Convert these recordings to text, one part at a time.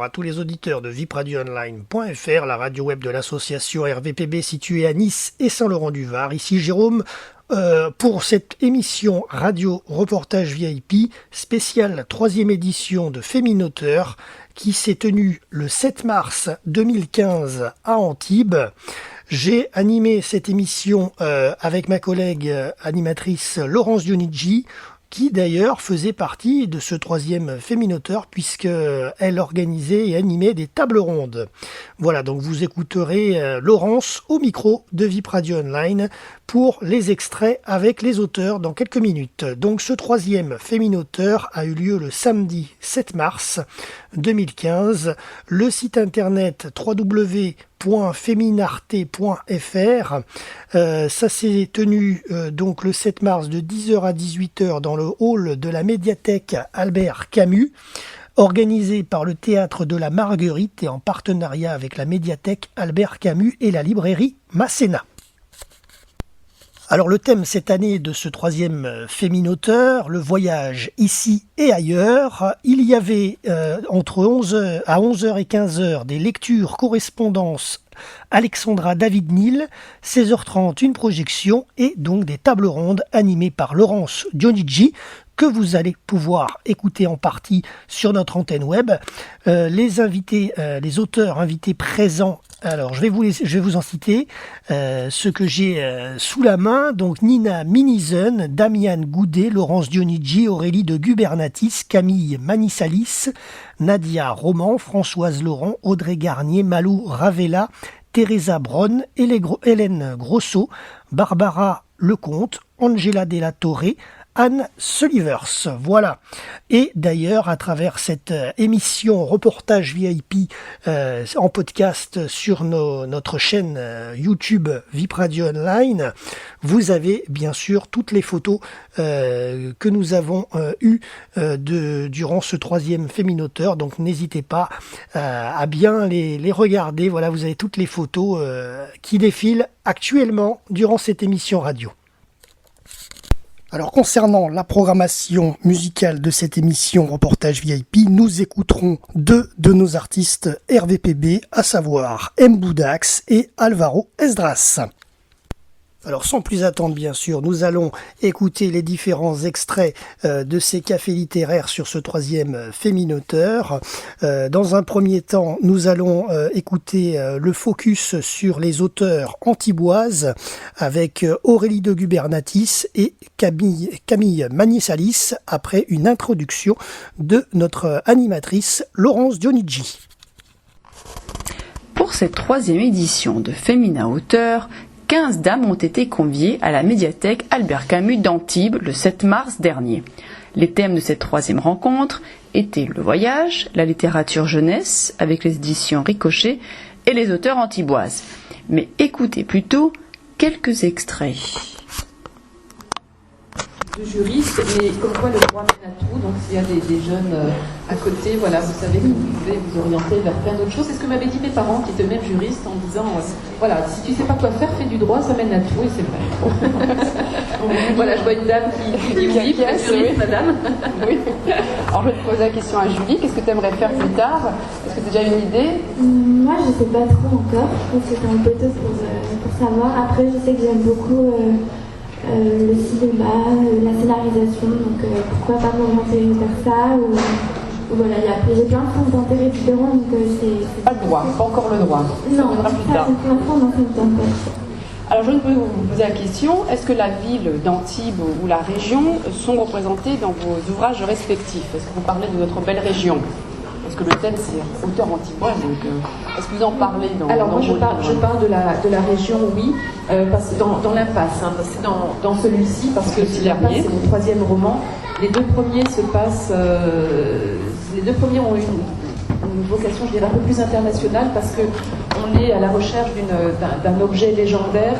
à tous les auditeurs de vipradioonline.fr, la radio web de l'association RVPB située à Nice et Saint-Laurent-du-Var. Ici Jérôme pour cette émission radio reportage VIP spéciale 3e édition de Féminoteur qui s'est tenue le 7 mars 2015 à Antibes. J'ai animé cette émission avec ma collègue animatrice Laurence Dionigi, qui d'ailleurs faisait partie de ce 3e Féminoteur puisqu'elle organisait et animait des tables rondes. Voilà, donc vous écouterez Laurence au micro de VIP Radio Online pour les extraits avec les auteurs dans quelques minutes. Donc ce 3e Féminoteur a eu lieu le samedi 7 mars 2015. Le site internet www.feminarte.fr. Ça s'est tenu donc le 7 mars de 10h à 18h dans le hall de la médiathèque Albert Camus, organisé par le Théâtre de la Marguerite et en partenariat avec la médiathèque Albert Camus et la librairie Masséna. Alors le thème cette année de ce 3e Féminoteur, le voyage ici et ailleurs, il y avait entre 11h à 11h et 15h des lectures correspondances Alexandra David-Nil, 16h30 une projection et donc des tables rondes animées par Laurence Dionigi que vous allez pouvoir écouter en partie sur notre antenne web. Les invités, les auteurs invités présents, alors je vais vous en citer ceux que j'ai sous la main. Donc Nina Minizen, Damian Goudet, Laurence Dionigi, Aurélie de Gubernatis, Camille Manissalis, Nadia Roman, Françoise Laurent, Audrey Garnier, Malou Ravella, Teresa Bronn, Hélène Grosso, Barbara Lecomte, Angela Della Torre, Anne Sulivers, voilà. Et d'ailleurs, à travers cette émission reportage VIP en podcast sur notre chaîne YouTube VIP Radio Online, vous avez bien sûr toutes les photos que nous avons eues durant ce 3e Féminoteur. Donc n'hésitez pas à bien les regarder. Voilà, vous avez toutes les photos qui défilent actuellement durant cette émission radio. Alors concernant la programmation musicale de cette émission reportage VIP, nous écouterons 2 de nos artistes RVPB, à savoir M. Boudax et Alvaro Esdras. Alors sans plus attendre bien sûr, nous allons écouter les différents extraits de ces cafés littéraires sur ce 3e Féminoteur. Dans un premier temps, nous allons écouter le focus sur les auteurs antiboises avec Aurélie de Gubernatis et Camille Manissalis après une introduction de notre animatrice Laurence Dionigi. Pour cette 3e édition de Fémina Auteur, 15 dames ont été conviées à la médiathèque Albert Camus d'Antibes le 7 mars dernier. Les thèmes de cette 3e rencontre étaient le voyage, la littérature jeunesse avec les éditions Ricochet et les auteurs antiboises. Mais écoutez plutôt quelques extraits. De juriste, mais comme quoi le droit mène à tout, donc s'il y a des jeunes à côté, voilà, vous savez que vous pouvez vous orienter vers plein d'autres choses. C'est ce que m'avaient dit mes parents qui étaient même juristes en disant, voilà, si tu sais pas quoi faire, fais du droit, ça mène à tout, et c'est vrai. Voilà, je vois une dame qui dit oui, juriste, oui, madame. Oui. Alors je vais te poser la question à Julie, qu'est-ce que tu aimerais faire plus tard? Est-ce que tu as déjà une idée? Moi je sais pas trop encore, je pense que c'est un peu tôt pour savoir. Après je sais que j'aime beaucoup le cinéma, la scénarisation, donc pourquoi pas m'orienter vers ça ou voilà, j'ai plein de centres d'intérêt différents, donc c'est... Pas le droit, pas encore le droit. Non, ça plus tard. Pour l'instant, non, ça ne tente pas. Alors je peux vous poser la question, est-ce que la ville d'Antibes ou la région sont représentées dans vos ouvrages respectifs? Est-ce que vous parlez de votre belle région? Parce que le thème c'est auteur antibois, donc est-ce que vous en parlez dans... Alors moi je parle de la région, oui, parce que dans l'impasse, hein, c'est dans celui-ci, parce que l'impasse c'est mon 3e roman. Les 2 premiers se passent, les 2 premiers ont une vocation, je dirais, un peu plus internationale, parce que on est à la recherche d'un objet légendaire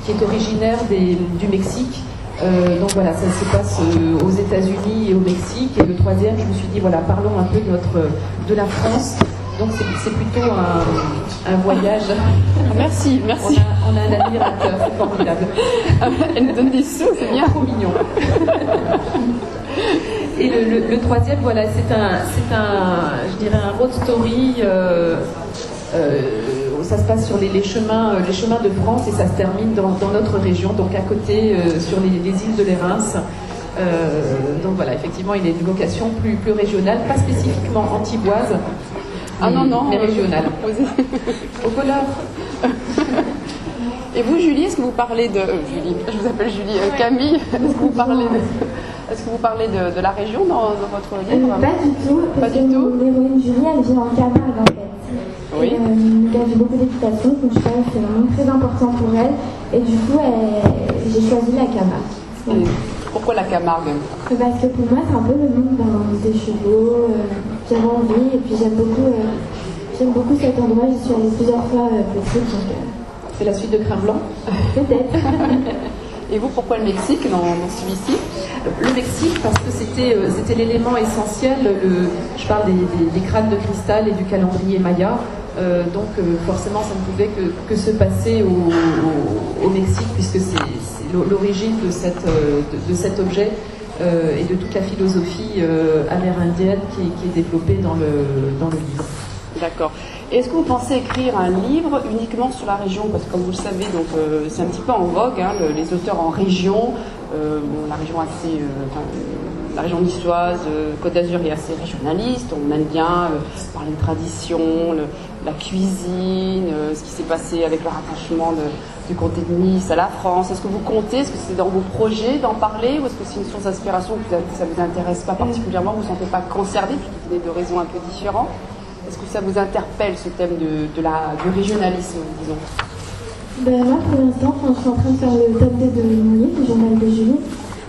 qui est originaire du Mexique. Donc voilà, ça se passe aux États-Unis et au Mexique. Et le 3e, je me suis dit, voilà, parlons un peu de la France. Donc c'est plutôt un voyage. Merci. On a un admirateur, c'est formidable. Elle nous donne des sous, c'est bien. Trop mignon. Et le troisième, voilà, c'est un, je dirais un road story. Ça se passe sur les chemins de France et ça se termine dans notre région, donc à côté, sur les îles de l'Érins. Donc voilà, effectivement, il a une vocation plus régionale, pas spécifiquement antiboise, mais régionale. Au voleur. Et vous, Julie, est-ce que vous parlez de... Julie, je vous appelle Julie. Camille, est-ce que vous parlez de la région dans votre livre? Pas du tout, parce que l'héroïne Julie, elle vit en Camargue en fait. Oui. Elle a fait beaucoup d'équitation, donc je pense que c'est vraiment très important pour elle. Et du coup, j'ai choisi la Camargue. Et pourquoi la Camargue? Parce que pour moi, c'est un peu le monde des chevaux. J'avais envie, et puis j'aime beaucoup cet endroit. J'y suis allée plusieurs fois petite, donc... C'est la suite de Crin Blanc. Peut-être. Et vous, pourquoi le Mexique dans celui-ci? Le Mexique, parce que c'était l'élément essentiel. Je parle des crânes de cristal et du calendrier maya. Donc forcément, ça ne pouvait que se passer au Mexique, puisque c'est l'origine de cet objet et de toute la philosophie amérindienne qui est développée dans le livre. D'accord. Et est-ce que vous pensez écrire un livre uniquement sur la région? Parce que comme vous le savez, donc, c'est un petit peu en vogue, hein, les auteurs en région. La région la région niçoise, Côte d'Azur est assez régionaliste. On aime bien parler de tradition, la cuisine, ce qui s'est passé avec le rattachement du comté de Nice à la France. Est-ce que vous comptez, est-ce que c'est dans vos projets d'en parler, ou est-ce que c'est une source d'inspiration que ça vous intéresse pas particulièrement, vous ne vous sentez pas concerné, puisque vous venez de raisons un peu différentes? Est-ce que ça vous interpelle, ce thème du régionalisme, disons? Moi, pour l'instant, je suis en train de faire le top 2 de mon livre, le journal de Julie.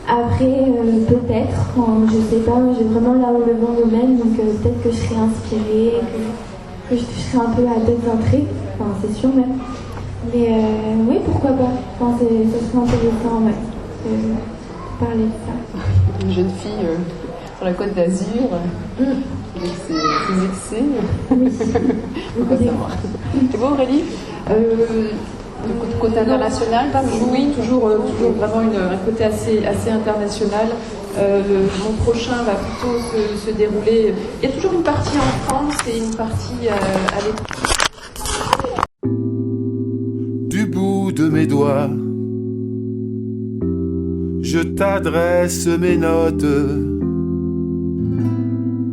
Après, peut-être, je sais pas, j'ai vraiment là où le vent me mène, donc peut-être que je serai inspirée, que je toucherai un peu à d'autres intrigues, enfin, c'est sûr même. Mais oui, pourquoi pas, ça serait intéressant, ouais, de parler de ça. Une jeune fille sur la Côte d'Azur, avec ses excès. Oui, On va savoir. Et vous, Aurélie, du côté international, oui, toujours vraiment un côté assez international. Mon prochain va plutôt se dérouler. Il y a toujours une partie en France et une partie à l'étranger. Du bout de mes doigts, je t'adresse mes notes.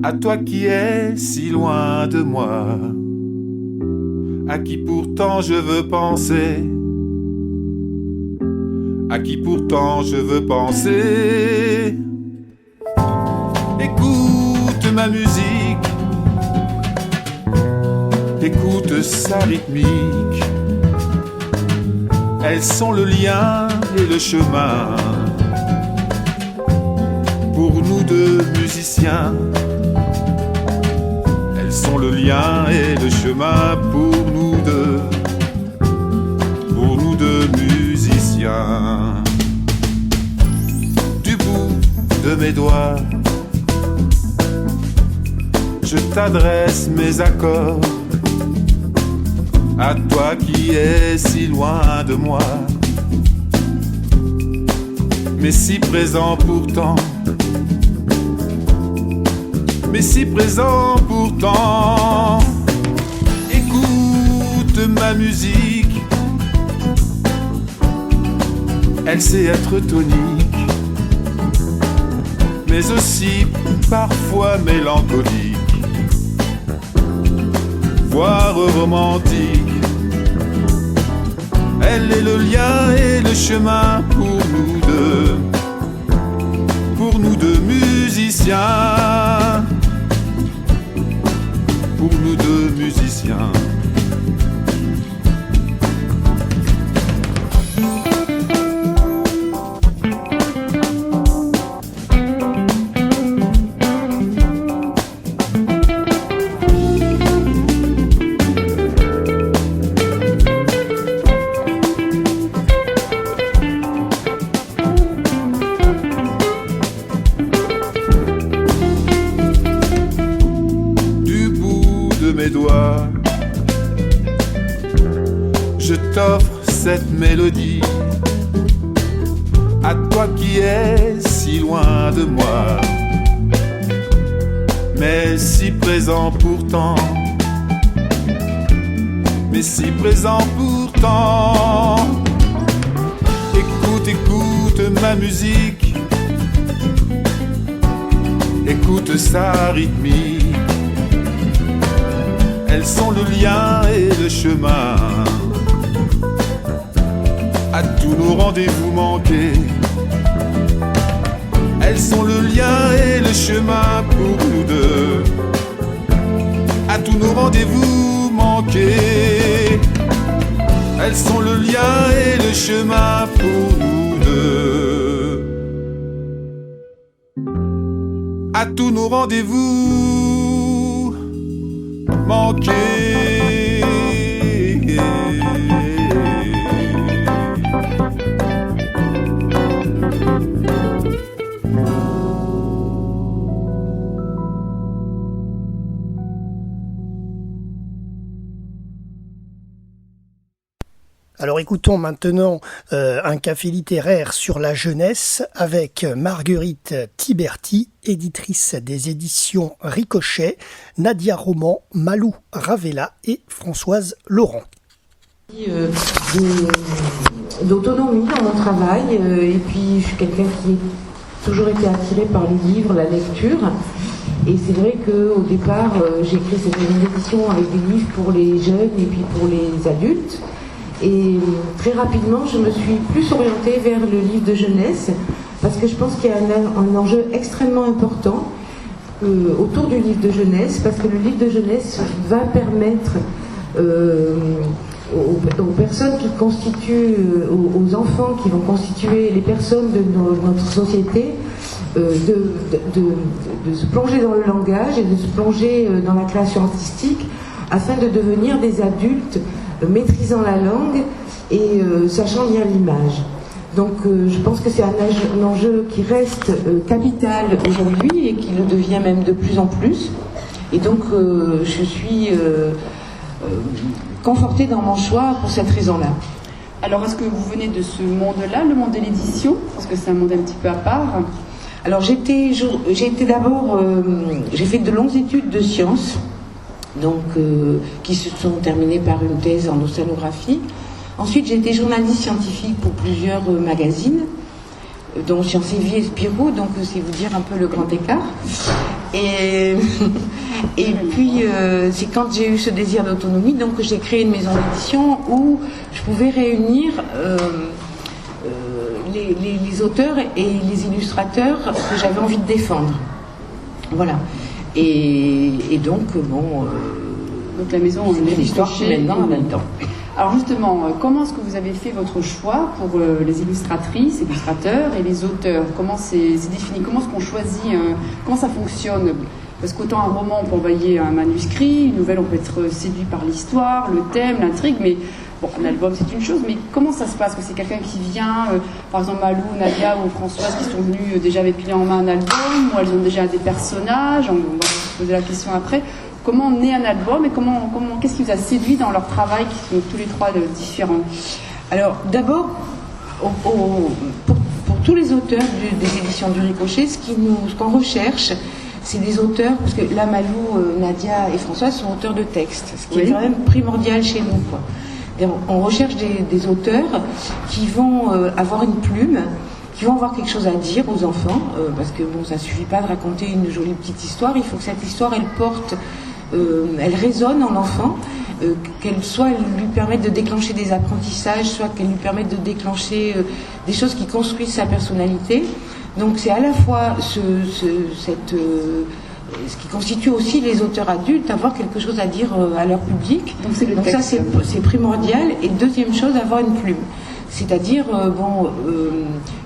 À toi qui es si loin de moi, à qui pourtant je veux penser, à qui pourtant je veux penser. Écoute ma musique, écoute sa rythmique. Elles sont le lien et le chemin pour nous deux musiciens. Elles sont le lien et le chemin pour nous deux musiciens. Du bout de mes doigts, je t'adresse mes accords. À toi qui es si loin de moi, mais si présent pourtant. Mais si présent pourtant. Écoute ma musique, elle sait être tonique, mais aussi parfois mélancolique, voire romantique. Elle est le lien et le chemin pour nous deux musiciens. Pour nous deux musiciens. Je t'offre cette mélodie, à toi qui es si loin de moi, mais si présent pourtant. Mais si présent pourtant. Écoute, écoute ma musique, écoute sa rythmique. Elles sont le lien et le chemin à tous nos rendez-vous manqués. Elles sont le lien et le chemin pour nous deux à tous nos rendez-vous manqués. Elles sont le lien et le chemin pour nous deux à tous nos rendez-vous manqués. Alors écoutons maintenant un café littéraire sur la jeunesse avec Marguerite Tiberti, éditrice des éditions Ricochet, Nadia Roman, Malou Ravella et Françoise Laurent. D'autonomie dans mon travail, et puis je suis quelqu'un qui a toujours été attiré par les livres, la lecture. Et c'est vrai qu'au départ, j'ai créé cette maison d'édition avec des livres pour les jeunes et puis pour les adultes. Et très rapidement, je me suis plus orientée vers le livre de jeunesse, parce que je pense qu'il y a un enjeu extrêmement important autour du livre de jeunesse, parce que le livre de jeunesse va permettre aux personnes qui constituent, aux enfants qui vont constituer les personnes de notre société, de se plonger dans le langage et de se plonger dans la création artistique, afin de devenir des adultes maîtrisant la langue et sachant lire l'image. Donc je pense que c'est un enjeu qui reste capital aujourd'hui et qui le devient même de plus en plus. Et donc je suis confortée dans mon choix pour cette raison-là. Alors est-ce que vous venez de ce monde-là, le monde de l'édition? Parce que c'est un monde un petit peu à part. Alors j'ai été d'abord, j'ai fait de longues études de sciences, donc qui se sont terminées par une thèse en océanographie. Ensuite, j'ai été journaliste scientifique pour plusieurs magazines, dont Sciences et Vie et Spirou, donc c'est vous dire un peu le grand écart. Et puis, c'est quand j'ai eu ce désir d'autonomie, donc j'ai créé une maison d'édition où je pouvais réunir les auteurs et les illustrateurs que j'avais envie de défendre. Voilà. Et donc, bon... donc la maison, c'est une histoire qui maintenant en même temps. Alors justement, comment est-ce que vous avez fait votre choix pour les illustratrices, illustrateurs et les auteurs? Comment c'est défini? Comment est-ce qu'on choisit comment ça fonctionne? Parce qu'autant un roman, on peut envoyer un manuscrit, une nouvelle, on peut être séduit par l'histoire, le thème, l'intrigue, mais bon, un album, c'est une chose, mais comment ça se passe? Que c'est quelqu'un qui vient, par exemple Malou, Nadia ou Françoise, qui sont venues déjà avec clé en main un album, ou elles ont déjà des personnages, on va se poser la question après. Comment naît un album et qu'est-ce qui vous a séduit dans leur travail, qui sont tous les trois différents? Alors, d'abord, pour tous les auteurs des éditions du Ricochet, ce qu'on recherche, c'est des auteurs, parce que là, Malou, Nadia et Françoise sont auteurs de textes, ce qui est quand même primordial chez nous, quoi. Et on recherche des auteurs qui vont avoir une plume, qui vont avoir quelque chose à dire aux enfants, parce que bon, ça suffit pas de raconter une jolie petite histoire, il faut que cette histoire, elle porte, elle résonne en enfant, qu'elle soit lui permette de déclencher des apprentissages, soit qu'elle lui permette de déclencher des choses qui construisent sa personnalité. Donc c'est à la fois ce qui constitue aussi les auteurs adultes, avoir quelque chose à dire à leur public. Donc ça c'est primordial. Et deuxième chose, avoir une plume. C'est-à-dire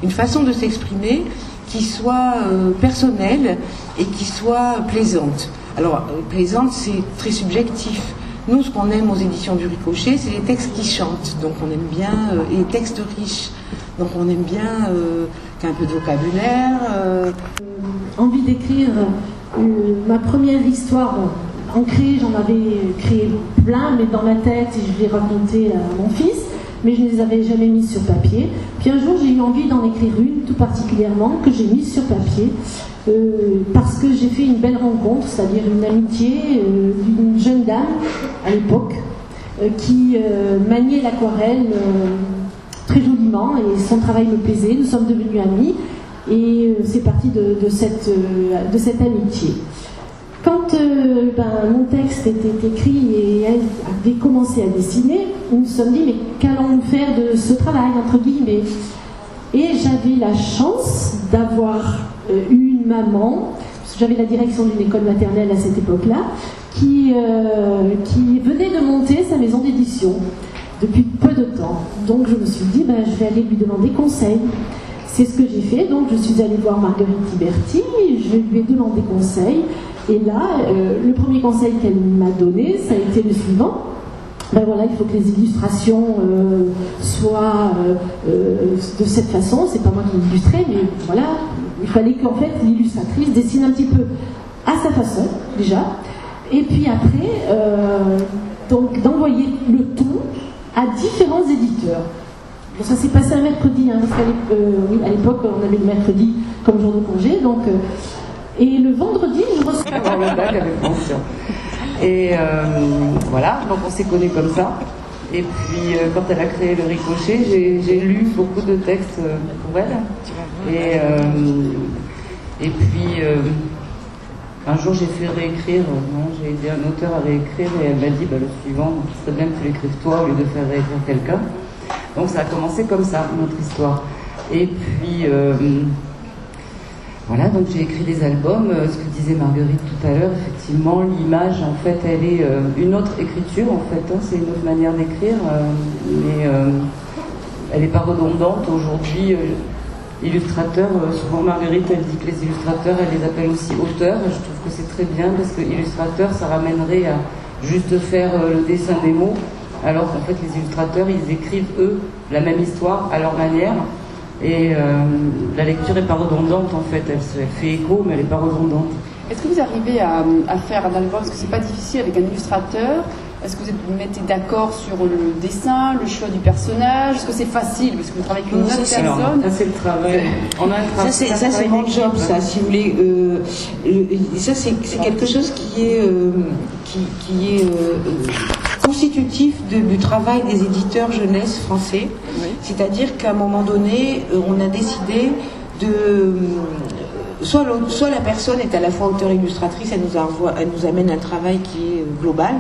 une façon de s'exprimer qui soit personnelle et qui soit plaisante. Alors, plaisante, c'est très subjectif. Nous, ce qu'on aime aux éditions du Ricochet, c'est les textes qui chantent. Donc, on aime bien et les textes riches. Donc, on aime bien qu'il y ait un peu de vocabulaire. Envie d'écrire ma première histoire. J'en avais créé plein, mais dans ma tête, et je l'ai raconté à mon fils. mais je ne les avais jamais mises sur papier. Puis un jour, j'ai eu envie d'en écrire une, tout particulièrement, que j'ai mise sur papier, parce que j'ai fait une belle rencontre, c'est-à-dire une amitié d'une jeune dame, à l'époque, qui maniait l'aquarelle très joliment, et son travail me plaisait. Nous sommes devenus amis, et c'est parti de cette amitié. Quand mon texte était écrit et elle avait commencé à dessiner, nous nous sommes dit, mais qu'allons-nous faire de ce travail, entre guillemets? Et j'avais la chance d'avoir eu une maman, parce que j'avais la direction d'une école maternelle à cette époque-là, qui venait de monter sa maison d'édition depuis peu de temps. Donc je me suis dit, je vais aller lui demander conseil. C'est ce que j'ai fait, donc je suis allée voir Marguerite Tiberti, je lui ai demandé conseil. Et là, le premier conseil qu'elle m'a donné, ça a été le suivant. Voilà, il faut que les illustrations soient de cette façon. C'est pas moi qui l'illustrais, mais voilà, il fallait qu'en fait l'illustratrice dessine un petit peu à sa façon, déjà. Et puis après, donc d'envoyer le ton à différents éditeurs. Bon, ça s'est passé un mercredi, hein, parce qu'à l'époque, on avait le mercredi comme jour de congé, donc... Et le vendredi, je reçois... Et voilà, donc on s'est connus comme ça. Et puis quand elle a créé le Ricochet, j'ai lu beaucoup de textes pour elle. Et puis un jour j'ai fait réécrire, j'ai aidé un auteur à réécrire et elle m'a dit le suivant, ce serait bien que tu l'écrives toi au lieu de faire réécrire quelqu'un. Donc ça a commencé comme ça, notre histoire. Et puis... voilà, donc j'ai écrit des albums, ce que disait Marguerite tout à l'heure, effectivement, l'image, en fait, elle est une autre écriture, en fait, c'est une autre manière d'écrire, mais elle n'est pas redondante. Aujourd'hui, illustrateur, souvent Marguerite, elle dit que les illustrateurs, elle les appelle aussi auteurs, et je trouve que c'est très bien, parce que illustrateur, ça ramènerait à juste faire le dessin des mots, alors qu'en fait, les illustrateurs, ils écrivent, eux, la même histoire à leur manière. Et la lecture n'est pas redondante en fait, elle fait écho mais elle n'est pas redondante. Est-ce que vous arrivez à faire un album, parce que c'est pas difficile avec un illustrateur? Est-ce que vous mettez d'accord sur le dessin, le choix du personnage? Est-ce que c'est facile, parce que vous travaillez avec une autre personne? Ça c'est le travail. On a un travail. Ça c'est mon job, ça, si vous voulez. Ça c'est quelque chose qui est constitutif du travail des éditeurs jeunesse français. Oui. C'est-à-dire qu'à un moment donné, on a décidé de... Soit la personne est à la fois auteure-illustratrice, elle nous amène un travail qui est global,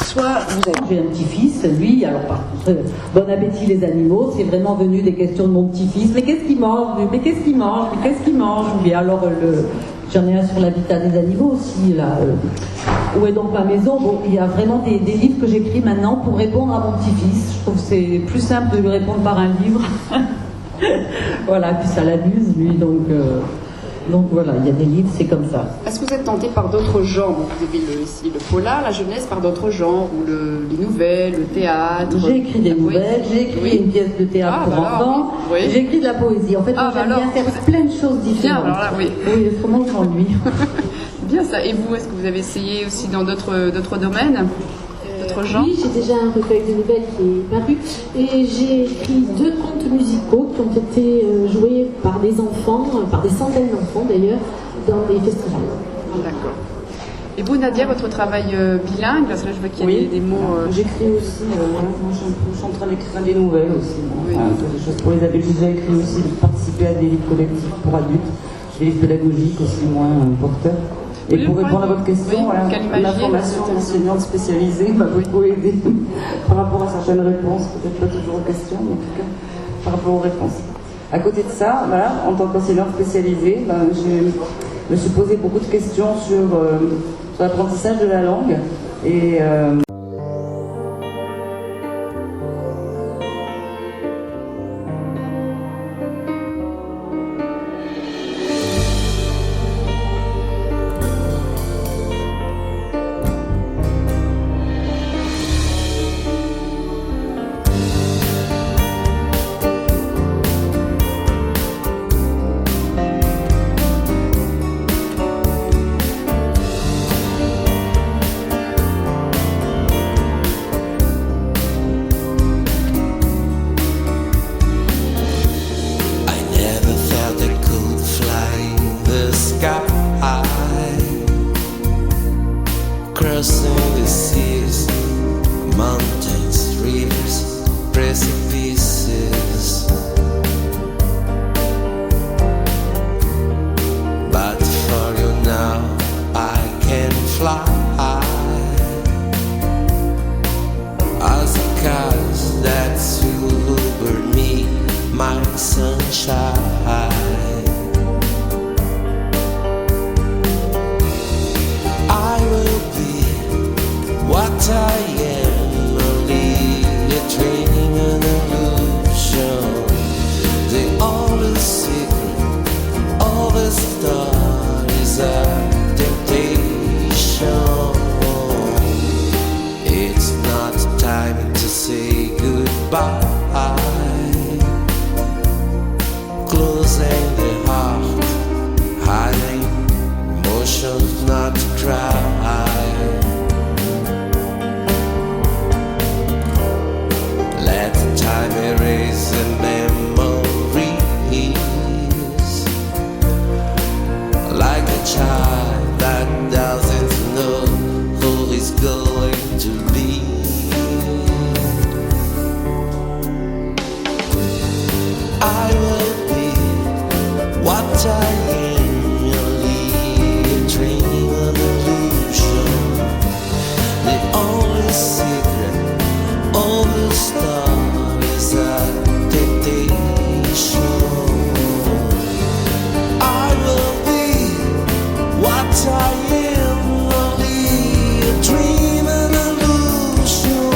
soit vous avez... J'ai un petit-fils, lui, alors par contre, bon appétit les animaux, c'est vraiment venu des questions de mon petit-fils. Mais qu'est-ce qu'il mange? Mais qu'est-ce qu'il mange? Mais qu'est-ce qu'il mange? Et alors, j'en ai un sur l'habitat des animaux aussi, là. Où est donc ma maison? Bon, il y a vraiment des livres que j'écris maintenant pour répondre à mon petit-fils. Je trouve que c'est plus simple de lui répondre par un livre. Voilà, puis ça l'amuse, lui, donc voilà, il y a des livres, c'est comme ça. Est-ce que vous êtes tenté par d'autres genres? Vous avez ici le polar, la jeunesse, par d'autres genres, ou les nouvelles, le théâtre? J'ai écrit des nouvelles, j'ai écrit une pièce de théâtre pour enfants, j'ai écrit de la poésie. En fait, j'aime bien faire plein de choses différentes. Bien, alors là, oui. Oui, autrement je m'ennuie. Bien ça. Et vous, est-ce que vous avez essayé aussi dans d'autres domaines? Oui, j'ai déjà un recueil de nouvelles qui est paru et j'ai écrit 2 contes musicaux qui ont été joués par des enfants, par des centaines d'enfants d'ailleurs, dans des festivals. D'accord. Et vous, Nadia, votre travail bilingue, parce que là je vois qu'il y a des mots... J'écris aussi, je suis en train d'écrire des nouvelles aussi. Oui. Des choses pour les adultes. J'ai déjà écrit aussi, de participer à des livres collectifs pour adultes, des livres pédagogiques aussi moins porteurs. Et pour répondre à votre question, la formation d'enseignante spécialisée m'a beaucoup aidé par rapport à certaines réponses, peut-être pas toujours aux questions, mais en tout cas par rapport aux réponses. À côté de ça, en tant qu'enseignante spécialisée, je me suis posé beaucoup de questions sur l'apprentissage de la langue et like sunshine. I will be what I am, only a dream, an illusion. The only secret, all the stars are temptation. It's not time to say goodbye. Closing the heart, hiding emotions not to cry. Let time erase the memories, like a child that doesn't know who is going to be. I will be what I am, only a dream, an illusion. The only secret, all the stars are temptation. I will be what I am, only a dream, an illusion.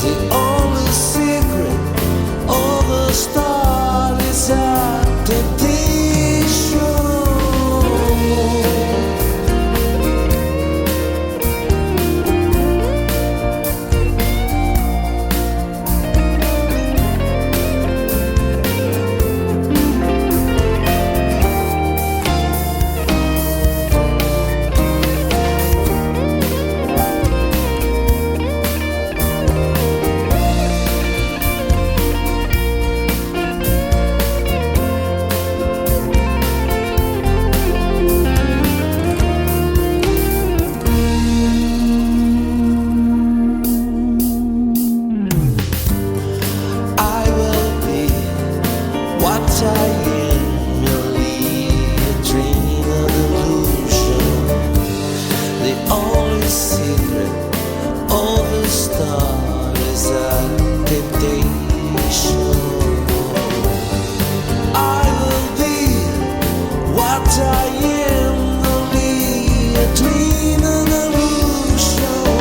The only secret, all the stars are temptation. I will be what I am, only a dream, an illusion. The only secret, all the stars are temptation. I will be what I am, only a dream, an illusion.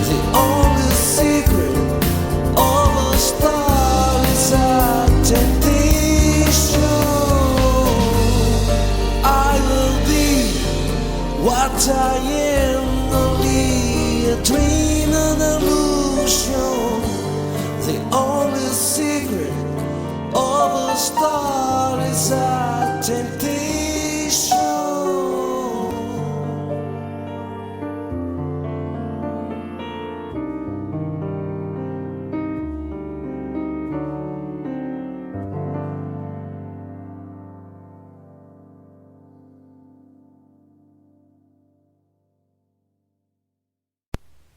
The only secret, all the stars are temptation. I will be what I am, only a dream, an illusion. The only secret, all the stars are temptation.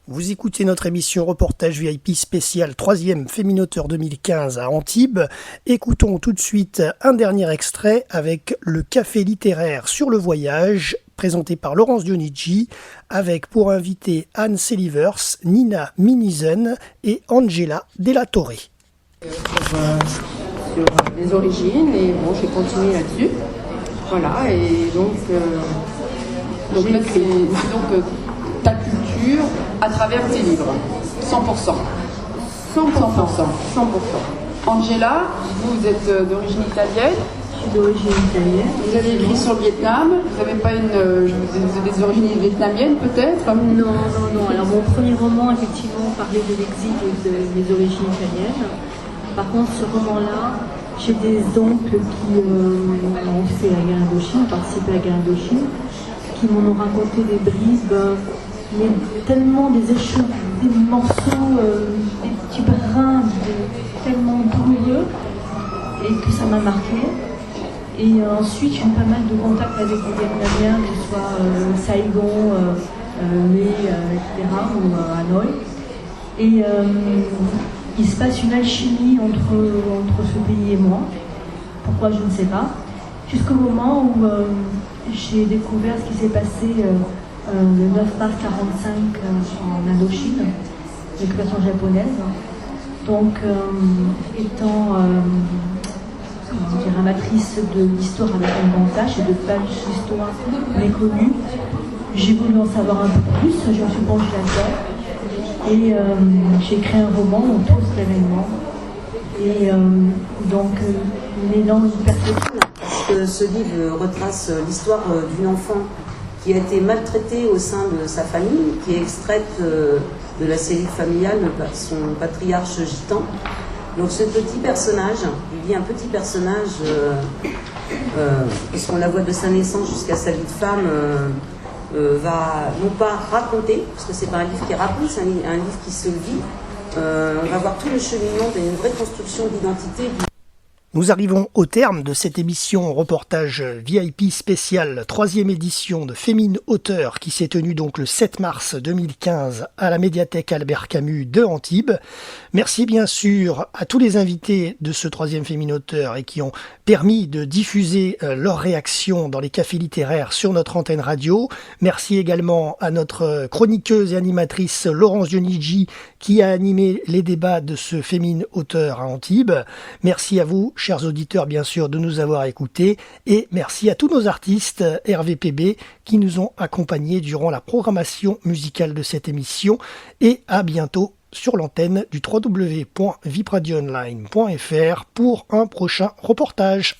Vous écoutez notre émission Reportage VIP spécial 3e Féminoteur 2015 à Antibes. Écoutons tout de suite un dernier extrait avec le café littéraire sur le voyage, présenté par Laurence Dionigi, avec pour invité Anne Selivers, Nina Minizen et Angela Della Torre. Sur les origines, et bon, j'ai continué là-dessus. Voilà, et donc là, c'est donc ta culture à travers tes livres, 100%. 100%. Angela, vous êtes d'origine italienne. Je suis d'origine italienne. Vous avez écrit sur le Vietnam. Vous n'avez pas des origines vietnamiennes peut-être? Non. Alors mon premier roman, effectivement, parlait de l'exil et des origines italiennes. Par contre, ce roman-là, j'ai des oncles qui ont fait la guerre Indochine, participé à la guerre Indochine, qui m'en ont raconté des bribes, mais tellement des morceaux, des petits brins tellement douloureux, et que ça m'a marqué. Et ensuite, j'ai eu pas mal de contacts avec des Vietnamiens, que ce soit Saigon, etc., ou Hanoï. Et il se passe une alchimie entre ce pays et moi. Pourquoi, je ne sais pas. Jusqu'au moment où j'ai découvert ce qui s'est passé le 9 mars 1945 en amatrice de l'histoire avec un grand H et de pages d'histoire méconnues. J'ai voulu en savoir un peu plus, je me suis penchée là-dedans et j'ai écrit un roman autour de cet événement. Et donc, l'élan du perpétuel. Ce livre retrace l'histoire d'une enfant qui a été maltraitée au sein de sa famille, qui est extraite de la cellule familiale par son patriarche gitan. Donc ce petit personnage, il y a un petit personnage, parce qu'on la voit de sa naissance jusqu'à sa vie de femme, va non pas raconter, parce que c'est pas un livre qui raconte, c'est un livre qui se vit. On va voir tout le cheminement d'une vraie construction d'identité. Nous arrivons au terme de cette émission reportage VIP spécial 3e édition de Fémine Auteur qui s'est tenue donc le 7 mars 2015 à la médiathèque Albert Camus de Antibes. Merci bien sûr à tous les invités de ce 3e Fémine Auteur et qui ont permis de diffuser leurs réactions dans les cafés littéraires sur notre antenne radio. Merci également à notre chroniqueuse et animatrice Laurence Dionigi qui a animé les débats de ce Fémine Auteur à Antibes. Merci à vous, chers auditeurs, bien sûr, de nous avoir écoutés. Et merci à tous nos artistes RVPB qui nous ont accompagnés durant la programmation musicale de cette émission. Et à bientôt sur l'antenne du www.vipradioonline.fr pour un prochain reportage.